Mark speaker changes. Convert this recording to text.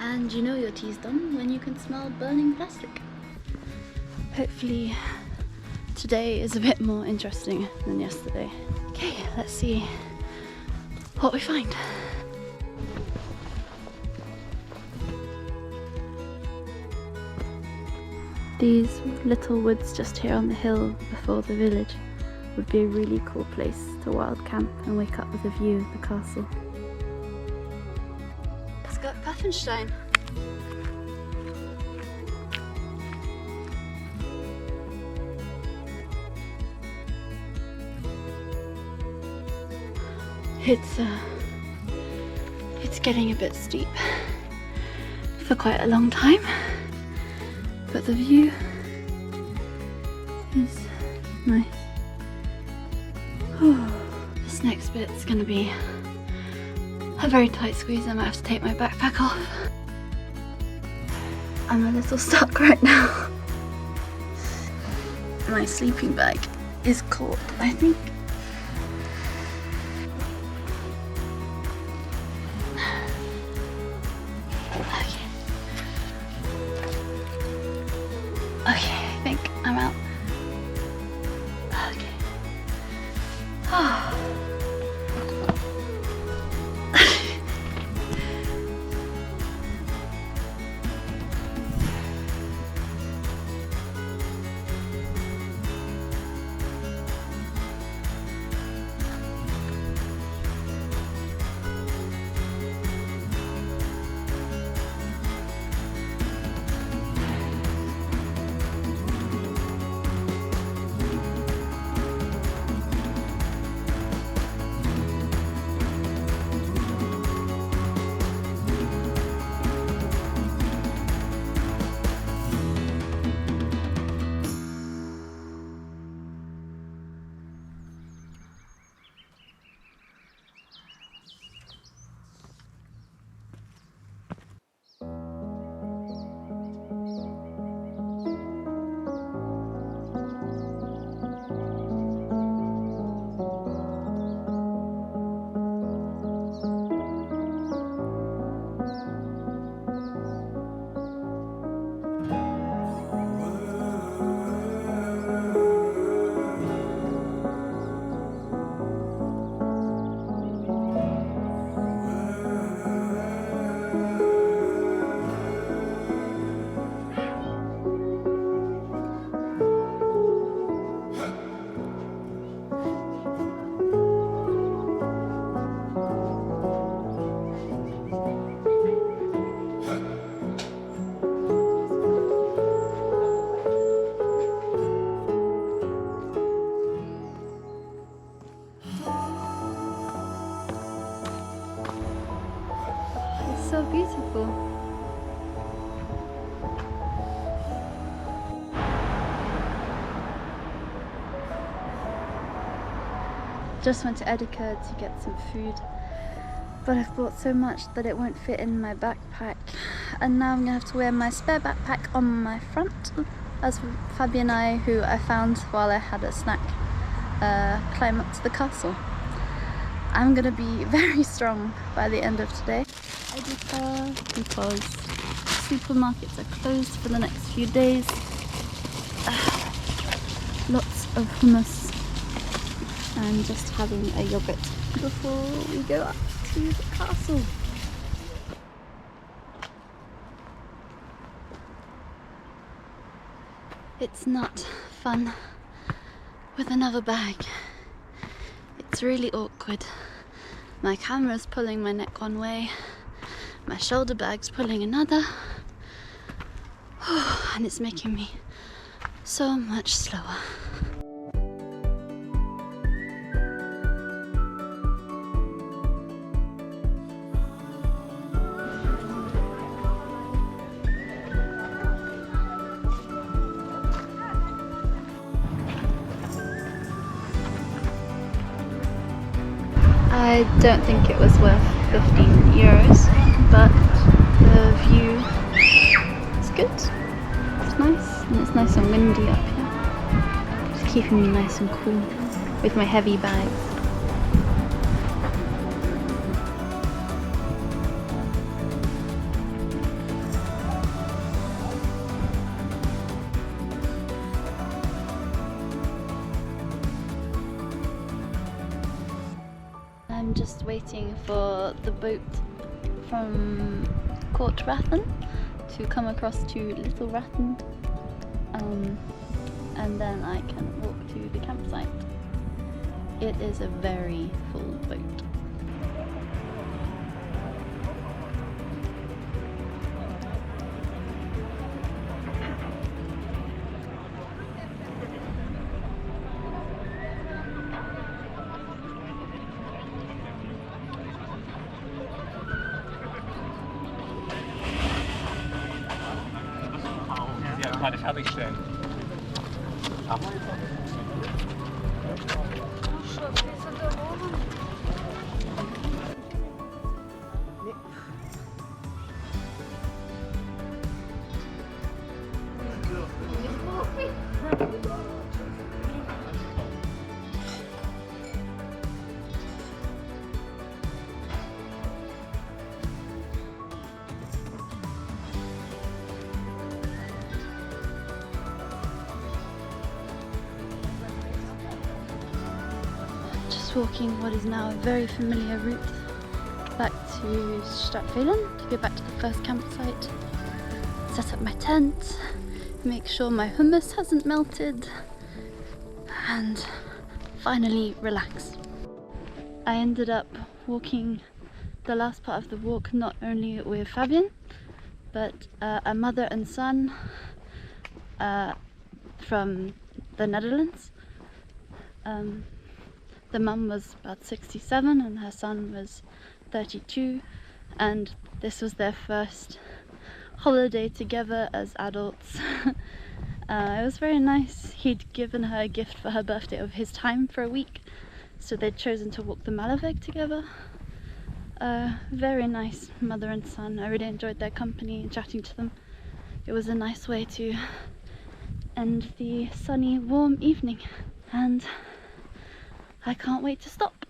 Speaker 1: And you know your tea's done when you can smell burning plastic. Hopefully today is a bit more interesting than yesterday. Okay, let's see what we find. These little woods just here on the hill before the village would be a really cool place to wild camp and wake up with a view of the castle. Let's go to Königstein. It's getting a bit steep for quite a long time, but the view is nice. This next bit's gonna be a very tight squeeze. I might have to take my backpack off. I'm a little stuck right now. My sleeping bag is caught, I think. Okay, I think I'm out. Okay. So beautiful. Just went to Edeka to get some food, but I've bought so much that it won't fit in my backpack, and now I'm gonna have to wear my spare backpack on my front as Fabi and I, who I found while I had a snack, climb up to the castle. I'm gonna be very strong by the end of today. Because supermarkets are closed for the next few days. Lots of hummus and just having a yogurt before we go up to the castle. It's not fun with another bag. It's really awkward. My camera's pulling my neck one way, my shoulder bag's pulling another, and it's making me so much slower. I don't think it was worth 15 euros, but the view is good. It's nice, and it's nice and windy up here. It's keeping me nice and cool with my heavy bags. just waiting for the boat from Kurort Rathen to come across to Little Rathen, and then I can walk to the campsite. It is a very full boat.
Speaker 2: Gerade fertigstellen.
Speaker 1: Walking what is now a very familiar route back to Stadt Wehlen to go back to the first campsite, set up my tent, make sure my hummus hasn't melted, and finally relax. I ended up walking the last part of the walk not only with Fabian but a mother and son from the Netherlands. The mum was about 67 and her son was 32, and this was their first holiday together as adults. It was very nice. He'd given her a gift for her birthday of his time for a week, so they'd chosen to walk the Malerweg together. Very nice mother and son. I really enjoyed their company and chatting to them. It was a nice way to end the sunny, warm evening, and I can't wait to stop.